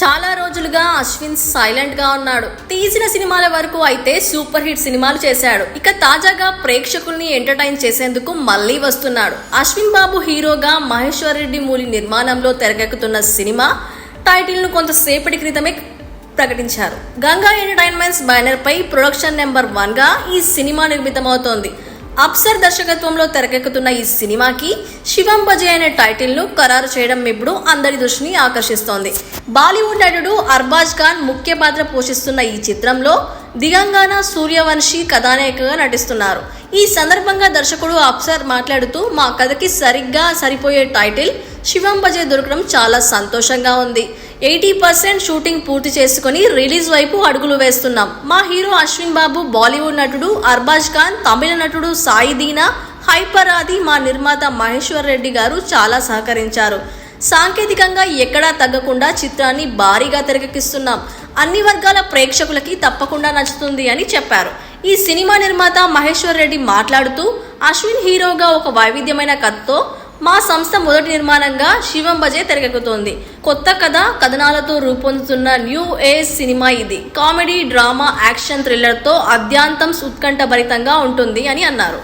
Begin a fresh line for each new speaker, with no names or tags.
చాలా రోజులుగా అశ్విన్ సైలెంట్ గా ఉన్నాడు. తీసిన సినిమాల వరకు అయితే సూపర్ హిట్ సినిమాలు చేశాడు. ఇక తాజాగా ప్రేక్షకుల్ని ఎంటర్టైన్ చేసేందుకు మళ్ళీ వస్తున్నాడు. అశ్విన్ బాబు హీరోగా మహేశ్వర్ రెడ్డి మూలి నిర్మాణంలో తెరకెక్కుతున్న సినిమా టైటిల్ ను కొంతసేపటి క్రితమే ప్రకటించారు. గంగా ఎంటర్టైన్మెంట్స్ బ్యానర్ పై ప్రొడక్షన్ నెంబర్ 1 గా ఈ సినిమా నిర్మితమవుతోంది. అప్సర్ దర్శకత్వంలో తెరకెక్కుతున్న ఈ సినిమాకి శివం బజే అనే టైటిల్ ను ఖరారు చేయడం ఇప్పుడు అందరి దృష్టిని ఆకర్షిస్తోంది. బాలీవుడ్ నటుడు అర్బాజ్ ఖాన్ ముఖ్య పాత్ర పోషిస్తున్న ఈ చిత్రంలో దిగంగాన సూర్యవంశీ కథానాయికగా నటిస్తున్నారు. ఈ సందర్భంగా దర్శకుడు అప్సర్ మాట్లాడుతూ, మా కథకి సరిగ్గా సరిపోయే టైటిల్ శివం బజే దొరకడం చాలా సంతోషంగా ఉంది. 80% షూటింగ్ పూర్తి చేసుకుని రిలీజ్ వైపు అడుగులు వేస్తున్నాం. మా హీరో అశ్విన్ బాబు, బాలీవుడ్ నటుడు అర్బాజ్ ఖాన్, తమిళ నటుడు సాయి దీనా, హైపర్ ఆది, మా నిర్మాత మహేశ్వర్ రెడ్డి గారు చాలా సహకరించారు. సాంకేతికంగా ఎక్కడా తగ్గకుండా చిత్రాన్ని భారీగా తెరకెక్కిస్తున్నాం. అన్ని వర్గాల ప్రేక్షకులకి తప్పకుండా నచ్చుతుంది అని చెప్పారు. ఈ సినిమా నిర్మాత మహేశ్వర్ రెడ్డి మాట్లాడుతూ, అశ్విన్ హీరోగా ఒక వైవిధ్యమైన కథతో మా సంస్థ మొదటి నిర్మాణంగా శివం బజే తెరకెక్కుతోంది. కొత్త కథ, కథనాలతో రూపొందుతున్న న్యూ ఏజ్ సినిమా ఇది. కామెడీ, డ్రామా, యాక్షన్ థ్రిల్లర్ తో అద్యాంతం ఉత్కంఠభరితంగా ఉంటుంది అని అన్నారు.